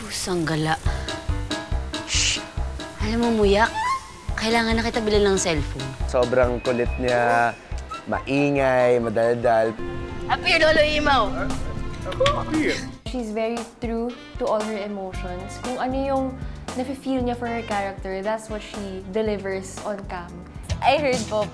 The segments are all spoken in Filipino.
Pusang gala. Shh! Alam mo, Muyak, kailangan na kita bilhin ng cellphone. Sobrang kulit niya, maingay, madaldal. Apir, Lolo Imaw! She's very true to all her emotions. Kung ano yung nafe-feel niya for her character, that's what she delivers on cam. I heard po,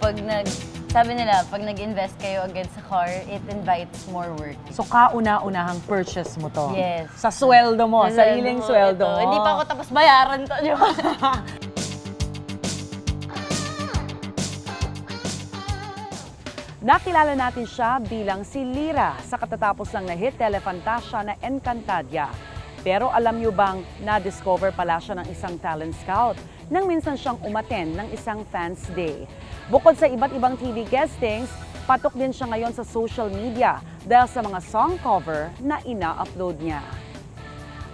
sabi nila, pag nag-invest kayo agad sa car, it invites more work. So, kauna-unahang purchase mo to? Yes. Sa sweldo mo, sariling sweldo mo? Hindi pa ako tapos bayaran to. Nakilala natin siya bilang si Lyra sa katatapos ng na-hit telefantasya na Encantadia. Pero alam niyo bang na-discover pala siya ng isang talent scout nang minsan siyang umattend ng isang fans day. Bukod sa iba't ibang TV guestings, patok din siya ngayon sa social media dahil sa mga song cover na ina-upload niya.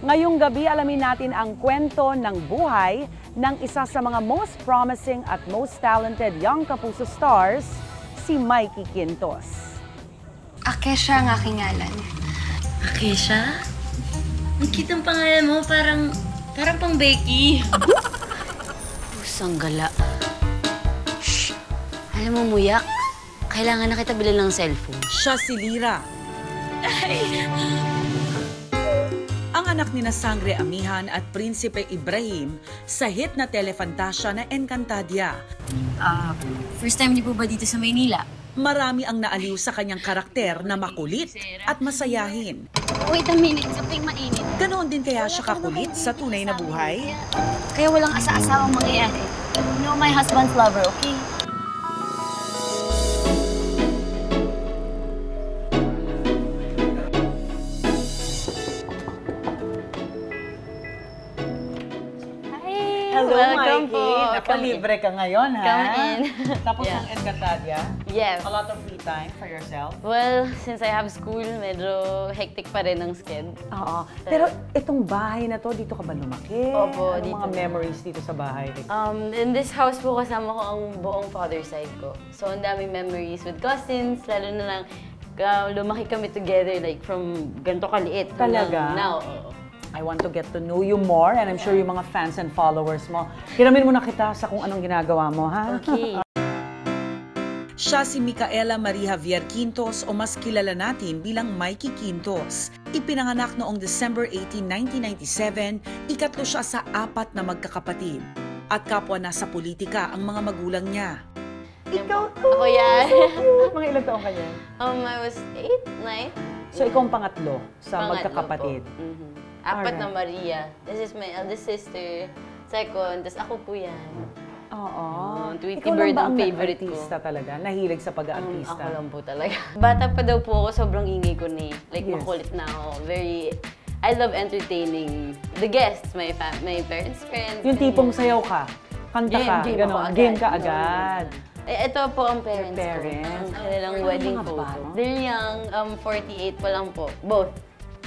Ngayong gabi, alamin natin ang kwento ng buhay ng isa sa mga most promising at most talented young Kapuso stars, si Mikey Quintos. Akesha ang aking ngalan. Akesha? Ang cute ang pangalan mo, parang pang Becky. Pusang gala. Shh! Alam mo, Muyak, kailangan na kita bilhin ng cellphone. Siya si Lyra. Ang anak ni na Sangre Amihan at Prinsipe Ibrahim sa hit na telefantasya na Encantadia. First time niyo po ba dito sa Maynila? Marami ang naaliw sa kanyang karakter na makulit at masayahin. Wait a minute, saping mainit. Ganoon din kaya siya kakulit sa tunay na buhay? Kaya walang asa-asawang mangyayari. You know my husband's lover, okay? Hello, Welcome Mikey. po. Napalibre ka ngayon, ha? Come in. Tapos Yeah. ang Encantadia, Yes. a lot of free time for yourself. Well, since I have school, medyo hectic pa rin ang sked. Oo. Pero itong bahay na to, dito ka ba lumaki? Opo, Anong dito mga na. memories dito sa bahay? In this house po, kasama ko ang buong father side ko. So, ang daming memories with cousins, lalo na lang lumaki kami together, like from ganito kaliit. Talaga? Now, oo. I want to get to know you more, and I'm sure yung mga fans and followers mo. Hiramin mo na kita sa kung anong ginagawa mo, ha? Okay. Siya si Micaela Marie Javier Quintos o mas kilala natin bilang Mikey Quintos. Ipinanganak noong December 18, 1997, ikatlo siya sa 4 na magkakapatid. At kapwa nasa politika ang mga magulang niya. Ikaw to! Ako yan. Mga ilang taong ka niya? I was 8, 9. So ikaw ang pangatlo sa Pangatlo magkakapatid. po. Apat na Maria. This is my eldest sister. Second, tapos ako po yan. Oo. Tweety Ikaw lang Bird ba ang ang favorite ko. artista talaga? Nahilig sa pag-aartista? Ako lang po talaga. Bata pa daw po ako, sobrang ingay ko na eh. Like, Yes. makulit na ako. I love entertaining the guests, my parents, friends. Yung tipong sayaw ka, kanta ka, Game gano'n, ako agad. game ka agad. Ito po ang parents Your parents? ko. Ang kanilang Ano wedding mga photo. bata? They're young, 48 pa lang po. Both.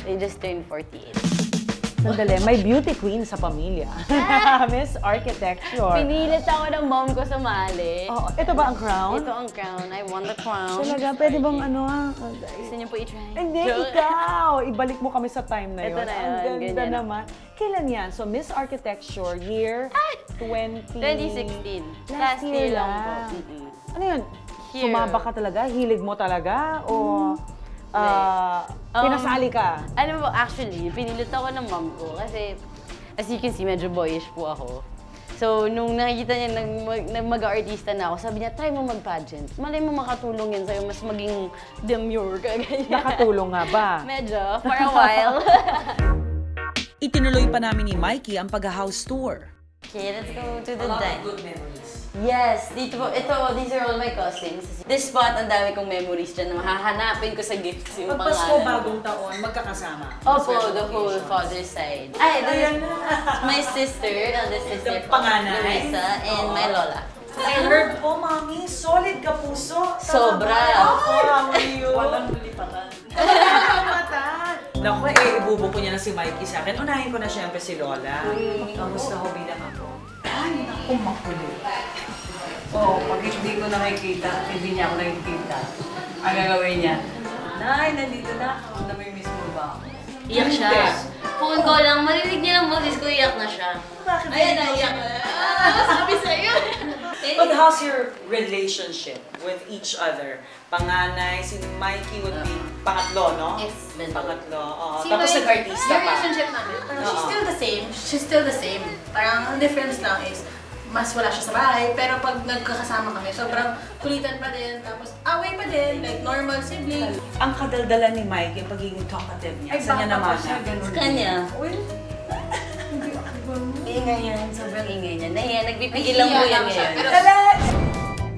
They just turned 48. Sandali, may beauty queen sa pamilya. Miss Architecture. Pinilit ako ng mom ko sumali. Oh, ito ba ang crown? Ito ang crown. I won the crown. Talaga, pwede bang ano ha? Gusto niyo po i-try? Hindi, Joke. ikaw! Ibalik mo kami sa time na yun. Ito na yun, Ang ganda ganyan. naman. Kailan yan? So, Miss Architecture, year 2016. Last year lang po. Ano yun? Here. Sumaba ka talaga? Hilig mo talaga? O pinasali ka? Ano po, actually, pinilit ako ng mom ko kasi, as you can see, medyo boyish po ako. So, nung nakikita niya mag-artista na ako, sabi niya, try mo mag-pageant. Malay mo makatulong yan sa'yo, mas maging demure ka, ganyan. Nakatulong nga ba? Medyo, for a while. Itinuloy pa namin ni Mikey ang pag-house tour. Okay, let's go to the dine. Good memories. Yes, dito po, these are all my cousins. This spot, ang dami kong memories dyan na mahahanapin ko sa gifts yung Pag Pasko, pangalan. bagong taon, magkakasama. Opo, the whole father's side. Ay, this is my sister, eldest sister The panganay? Luisa, and my lola. I heard po, Mami, solid ka puso. Sobra. Ay, walang lipatan. Naku, ibubuko niya na si Mikey sa akin. Unahin ko na siyempre si Lola. Kamusta ho bilang ako? Ay, naku, makulit. Oo, pag hindi ko nakikita, hindi niya ako nakikita. Ang gagawin niya, Nay, nandito na ako. Namimiss mo ba ako? Iyak siya. Phone call lang, marinig niya lang boses ko, iyak na siya. Bakit Ayan, naiyak na. Sabi sa'yo. But how's your relationship with each other? Panganay, si Mikey would be pangatlo, no? Yes, Pangatlo. Tapos nag-artista Yung pa. relationship namin, parang she's still the same. She's still the same. Parang ang difference lang is, mas wala siya sa bahay, pero pag nagkakasama kami, sobrang kulitan pa din, tapos away pa din, like normal sibling. Ang kadaldala ni Mikey, yung pagiging talkative niya. Sa niya naman. Sa kanya. Ingay yan, sobrang ingay niya. Nahiya, nagpipigil lang po yan ngayon. Pero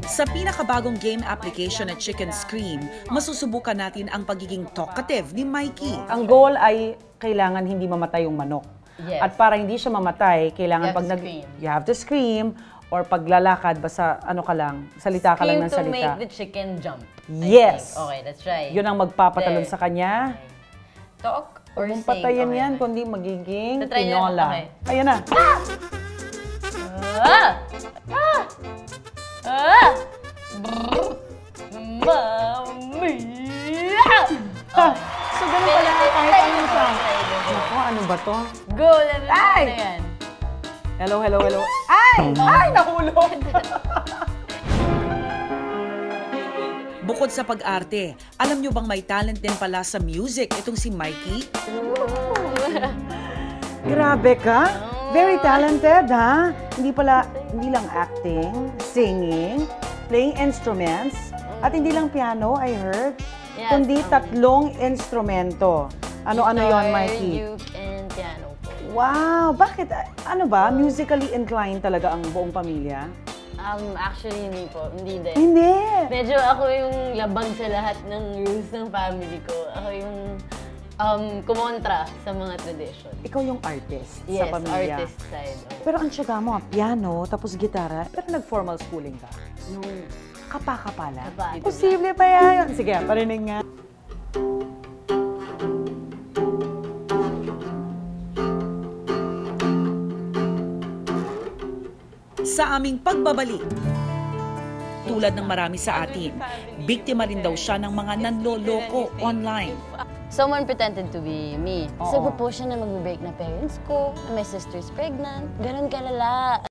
Sa pinakabagong game application na Chicken Scream, masusubukan natin ang pagiging talkative ni Mikey. Ang goal ay kailangan hindi mamatay yung manok. Yes. At para hindi siya mamatay, kailangan You have pag to nag scream. you have to scream or paglalakad basta ano ka lang, salita ka lang ng Scream to salita. make the chicken jump. I Yes. think. Okay, let's try. Yun ang magpapatalon There. sa kanya. Talk or Kung sing. patayin Okay. yan, kundi magiging Tatry niyo. tinola. Okay. Ayan na. Ah! Ah! Ah! Mami! Ha! So ganun pala kahit ano siya. Naku, ano ba to? Go! Level Ay! na yan. Hello, hello, hello. Ay! Ay! Nahulog! Bukod sa pag-arte, alam nyo bang may talent din pala sa music itong si Mikey? Grabe ka. Very talented, ha? Hindi lang acting, singing, playing instruments, at hindi lang piano, I heard. Yes, Kundi 3 instrumento. Ano-ano yon, Guitar, Mikey? uke, and piano po. Wow! Bakit? Ano ba? Musically inclined talaga ang buong pamilya? Actually, hindi po. Hindi din. Hindi! Medyo ako yung labag sa lahat ng rules ng family ko. Ako yung kumontra sa mga tradition. Ikaw yung artist Yes, sa pamilya. artist side. Oh. Pero ang tsaga mo, piano, tapos gitara. Pero nag-formal schooling ka? Nung Kapaka-pala? Kapa. Posible pa yan. Sige, parinig nga. Sa aming pagbabalik, tulad ng marami sa atin, biktima rin daw siya ng mga nanloloko online. someone pretended to be me. Oo. Sabi po siya na mag-break na parents ko, na my sister's pregnant. Ganon kalala.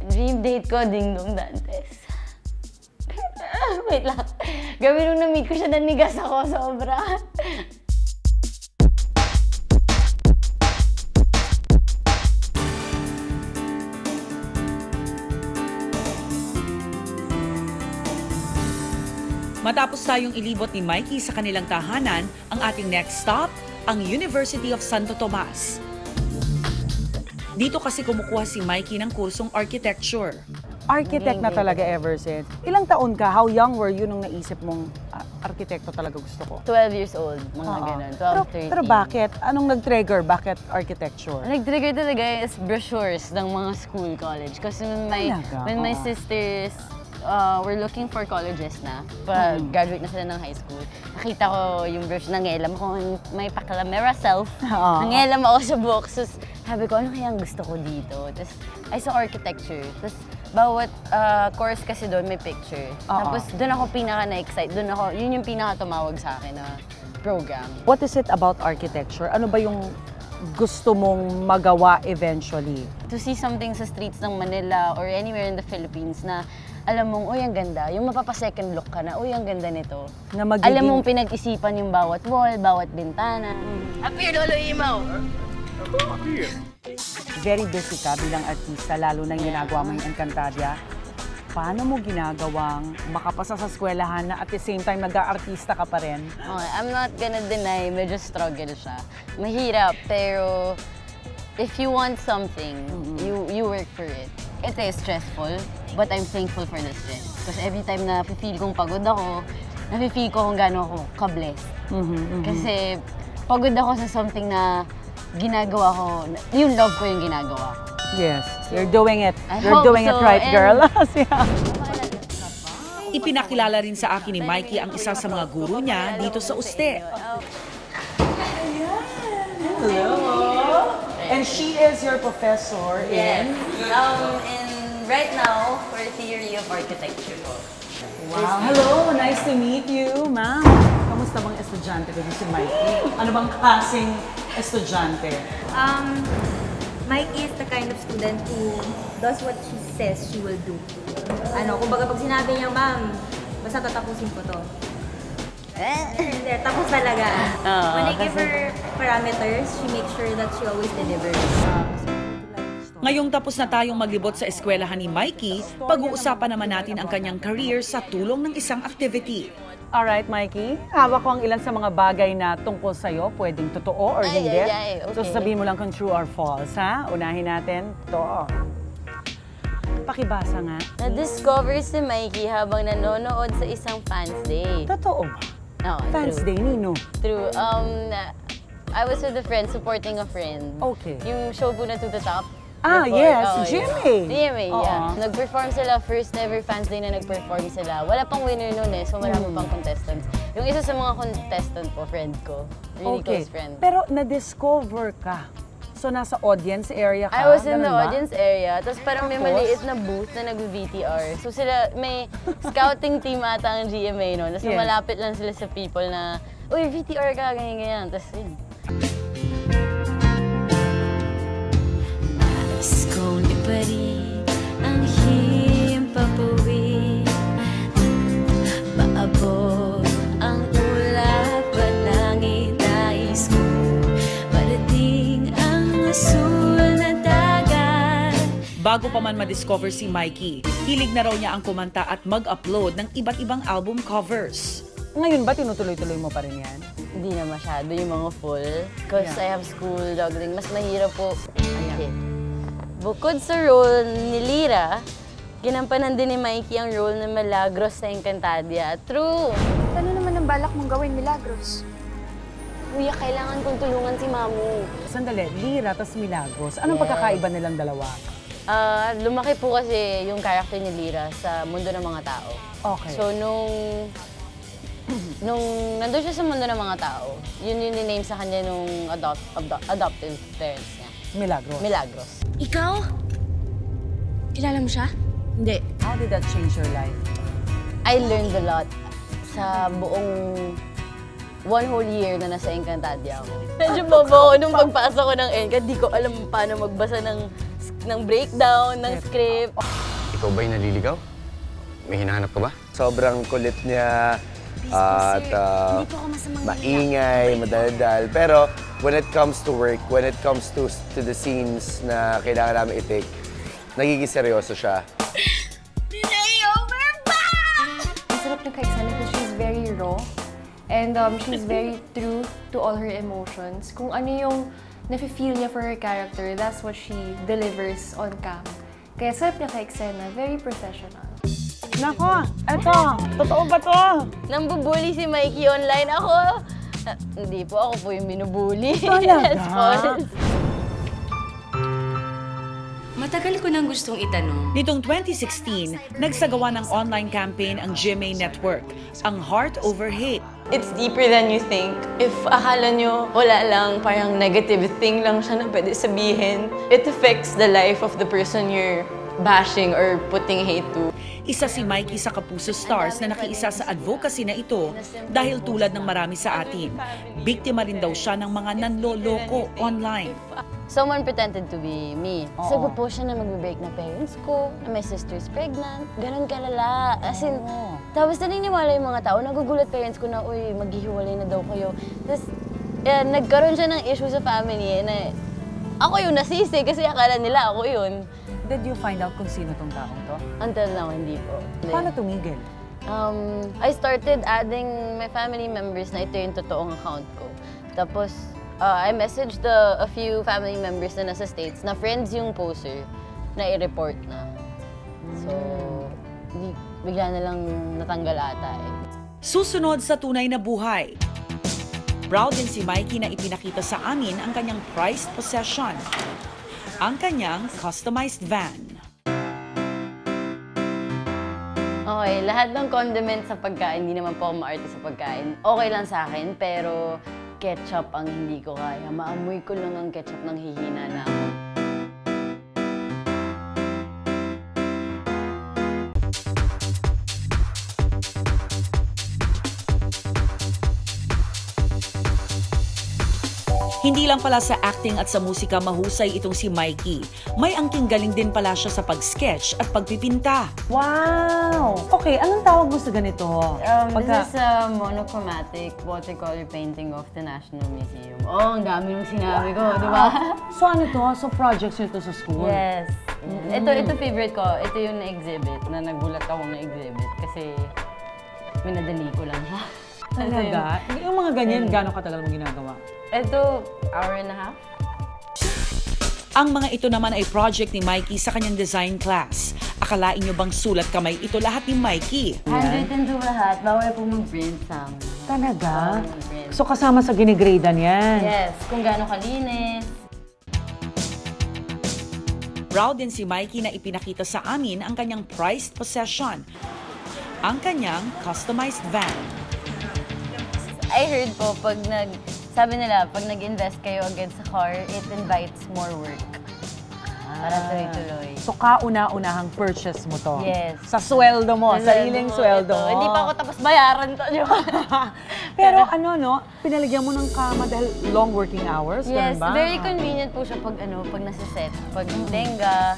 Dream date ko, Ding Dong Dantes. Wait lang. Gabi nung na-meet ko siya, nanigas ako sobra. Matapos tayong ilibot ni Mikey sa kanilang tahanan, ang ating next stop, ang University of Santo Tomas. Dito kasi kumukuha si Mikey ng kursong architecture. Architect na talaga ever since. Ilang taon ka? How young were you nung naisip mong arkitekto talaga gusto ko? 12 years old, mga Oo. ganon. 12, 13. Pero bakit? Anong nag-trigger? Bakit architecture? Nag-trigger talaga is brochures ng mga school, college. Kasi Talaga? when my Oo. sisters were looking for colleges na, graduate na sila ng high school, nakita ko yung brochure, nangelam ko, may Paclamera self. Oo. Nangelam ako sa books. Tapos sabi ko, ano kaya ang gusto ko dito? Tapos I saw architecture. Tapos bawat course kasi doon may picture. Oo. Tapos doon ako pinaka na-excite. Yun yung pinaka tumawag sa akin na program. What is it about architecture? Ano ba yung gusto mong magawa eventually? To see something sa streets ng Manila or anywhere in the Philippines na alam mong, uy, ang ganda. Yung mapapa-second look ka na, uy, ang ganda nito. Na magiging... Alam mong pinag-isipan yung bawat wall, bawat bintana. Appear, Lolo Imaw! Very busy ka bilang artista, lalo na yung ginagawa mo yung Encantadia. Paano mo ginagawang makapasa sa eskwelahan na at the same time nag-aartista ka pa rin? Okay, I'm not gonna deny, medyo struggle siya. Mahirap, pero if you want something, you work for it. It is stressful, but I'm thankful for the stress. Because every time na feel kong pagod ako, na-feel ko kung gaano ako ka-blessed. Kasi pagod ako sa something na ginagawa ko, yung love ko yung ginagawa ko. Yes, you're doing it. I You're hope doing it so, right, and- girl. Ipinakilala rin sa akin ni Mikey ang isa sa mga guru niya dito sa Uste. And she is your professor Yes. Right now, for theory of architecture po. Wow. Hello, nice to meet you, ma'am. Kamusta bang estudyante ko si Mikey? Ano bang klaseng estudyante? Mikey is the kind of student who does what she says she will do. Kumbaga pag sinabi niya, ma'am, basta tatapusin ko to. Hindi, tapos talaga. When I give her parameters, she makes sure that she always delivers. Ngayong tapos na tayong maglibot sa eskwelahan ni Mikey, pag-uusapan naman natin ang kanyang career sa tulong ng isang activity. Alright, Mikey. Hawak ko ang ilan sa mga bagay na tungkol sa'yo. Pwedeng totoo or hindi. Okay. So sabihin mo lang kung true or false, ha? Unahin natin. Totoo. Pakibasa nga. Na-discover si Mikey habang nanonood sa isang fans day. Totoo ba? Oo, Fans true. Day, Nino. True. I was with a friend supporting a friend. Okay. Yung show po na To The Top. Yes, Jimmy. Jimmy, yeah. Nag-perform sila, first ever fans day na nag-perform sila. Wala pang winner nun so marami pang contestants. Yung isa sa mga contestant po, friend ko. Really close friend. Pero na-discover ka. So nasa audience area ka? I was in the ba? audience area. Tapos parang may maliit na booth na nag-VTR. So sila, may scouting team ata ang GMA no. So malapit lang sila sa people na, uy, VTR ka, ganyan-ganyan. Tapos yun. Kung di pa rin ang himpapawid, maabot ang ulap panangin, nais ko parating ang asul na dagat. Bago pa man ma-discover si Mikey, hilig na raw niya ang kumanta at mag-upload ng iba't ibang album covers. Ngayon ba tinutuloy-tuloy mo pa rin yan? Hindi na masyado yung mga full. Because I have school, juggling. Mas mahirap po. Ayan. Bukod sa role ni Lyra, ginampanan din ni Mikey ang role ng Milagros sa Encantadia. True! Ano naman ang balak mong gawin, Milagros? Kuya, kailangan kong tulungan si Mamu. Sandali, Lyra tas Milagros. Anong pagkakaiba nilang dalawa? Lumaki po kasi yung character ni Lyra sa mundo ng mga tao. Okay. So, nung nandun siya sa mundo ng mga tao, yun yung name sa kanya nung adoptive parents niya. Milagros. Ikaw? Kilala mo siya? Hindi. How did that change your life? I learned a lot sa buong one whole year na nasa Encantadia ako. Medyo bobo ako nung pagpasok ko ng Enca. Di ko alam paano magbasa ng breakdown, ng script. Ikaw ba'y naliligaw? May hinahanap ka ba? Sobrang kulit niya at maingay, madaldal. Pero when it comes to work, when it comes to the scenes na kailangan namin i-take, nagiging seryoso siya. Ang sarap ng Kaiksan because she's very raw and she's very true to all her emotions. Kung ano yung nafe-feel niya for her character, that's what she delivers on cam. Kaya sarap niya Kaiksena, very professional. Nako, eto, totoo ba to? Nambubuli si Mikey online. Ako, hindi po, ako po yung binubuli. Talaga? Matagal ko nang gustong itanong. Nitong 2016, nagsagawa ng online campaign ang GMA Network, ang Heart Over Hate. It's deeper than you think. If akala nyo wala lang, parang negative thing lang siya na pwede sabihin, it affects the life of the person you're bashing or putting hate to. Isa si Mikey sa Kapuso Stars na nakiisa sa advocacy na ito dahil tulad ng marami sa atin, biktima rin daw siya ng mga nanloloko online. Someone pretended to be me. Sabi po siya na magbe-break na parents ko, na my sister's pregnant. Ganon kalala. As in, tapos naniniwala yung mga tao, nagugulat parents ko na, uy, maghihiwalay na daw kayo. Tapos, nagkaroon siya ng issue sa family na ako yung nasisi kasi akala nila ako yun. Did you find out kung sino tong taong to? Until now, hindi po. Paano tumigil? I started adding my family members na ito yung totoong account ko. Tapos, I messaged a few family members na nasa States na friends yung poster na i-report na. So, bigla na lang natanggal ata eh. Susunod sa tunay na buhay. Proud din si Mikey na ipinakita sa amin ang kanyang prized possession, ang kanyang customized van. Okay, lahat ng condiments sa pagkain, hindi naman po ako maarte sa pagkain. Okay lang sa akin, pero ketchup ang hindi ko kaya. Maamoy ko lang ang ketchup nang hihina na ako. Hindi lang pala sa acting at sa musika mahusay itong si Mikey. May angking galing din pala siya sa pag-sketch at pagpipinta. Wow! Okay, anong tawag mo sa ganito? This is a monochromatic watercolor painting of the National Museum. Oh, ang dami nung sinabi ko, di ba? So ano to? So projects nyo to sa school? Yes. Ito favorite ko. Ito yung na-exhibit, na nagulat akong na-exhibit kasi minadali ko lang siya. Talaga? Yung mga ganyan, gano'ng katagal mo ginagawa? Ito, hour and a half. Ang mga ito naman ay project ni Mikey sa kanyang design class. Akalain nyo bang sulat kamay ito lahat ni Mikey? Handwritten to lahat. Bawal po mag-print sa amin. Talaga? So kasama sa ginigradean yan? Yes, kung gano'ng kalinis. Proud din si Mikey na ipinakita sa amin ang kanyang prized possession, ang kanyang customized van. I heard po, sabi nila, pag nag-invest kayo agad sa car, it invites more work. Para tuloy-tuloy. So kauna-unahang purchase mo to? Yes. Sa sweldo mo, sariling sweldo mo? Hindi pa ako tapos bayaran to. Pero ano, no? Pinalagyan mo ng kama dahil long working hours? Yes, ba? very convenient po siya pag nasa set. Pag tenga.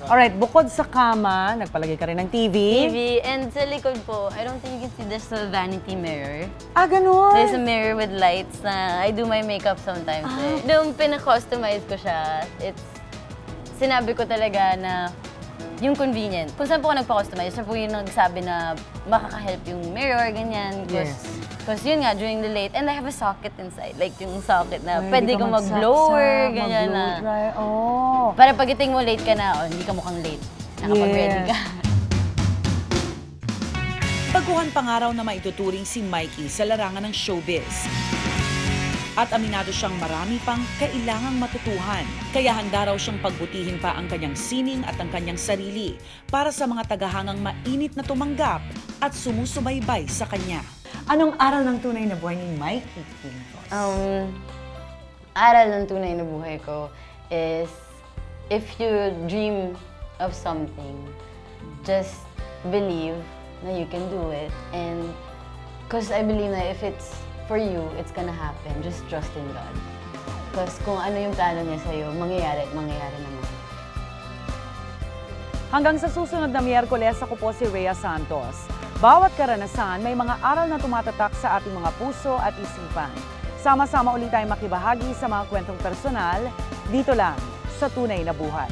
Alright, bukod sa kama, nagpalagay ka rin ng TV. And sa likod po, I don't think you can see there's a vanity mirror. Ah, ganun? There's a mirror with lights na I do my makeup sometimes. Nung pina-customize ko siya, sinabi ko talaga na yung convenient. Kung saan po ako nagpa-customize, siya po yung nagsabi na makaka-help yung mirror, ganyan. Because yun nga, during the late, and I have a socket inside. Like yung socket na pwede kong mag-blower, ganyan na. Para pagiting mo late ka na, hindi ka mukhang late. Nakapag-ready ka. Baguhan pangaraw na maituturing si Mikey sa larangan ng showbiz. At aminado siyang marami pang kailangang matutuhan. Kaya handa raw siyang pagbutihin pa ang kanyang sining at ang kanyang sarili para sa mga tagahangang mainit na tumanggap at sumusubaybay sa kanya. Anong aral ng tunay na buhay ni Mikey? Aral ng tunay na buhay ko is if you dream of something, just believe na you can do it. And because I believe na if it's for you, it's gonna happen. Just trust in God. Because kung ano yung plano niya sa'yo, mangyayari at mangyayari naman. Hanggang sa susunod na Miyerkules, ako po si Rhea Santos. Bawat karanasan, may mga aral na tumatatak sa ating mga puso at isipan. Sama-sama ulit tayong makibahagi sa mga kwentong personal, dito lang sa Tunay na Buhay.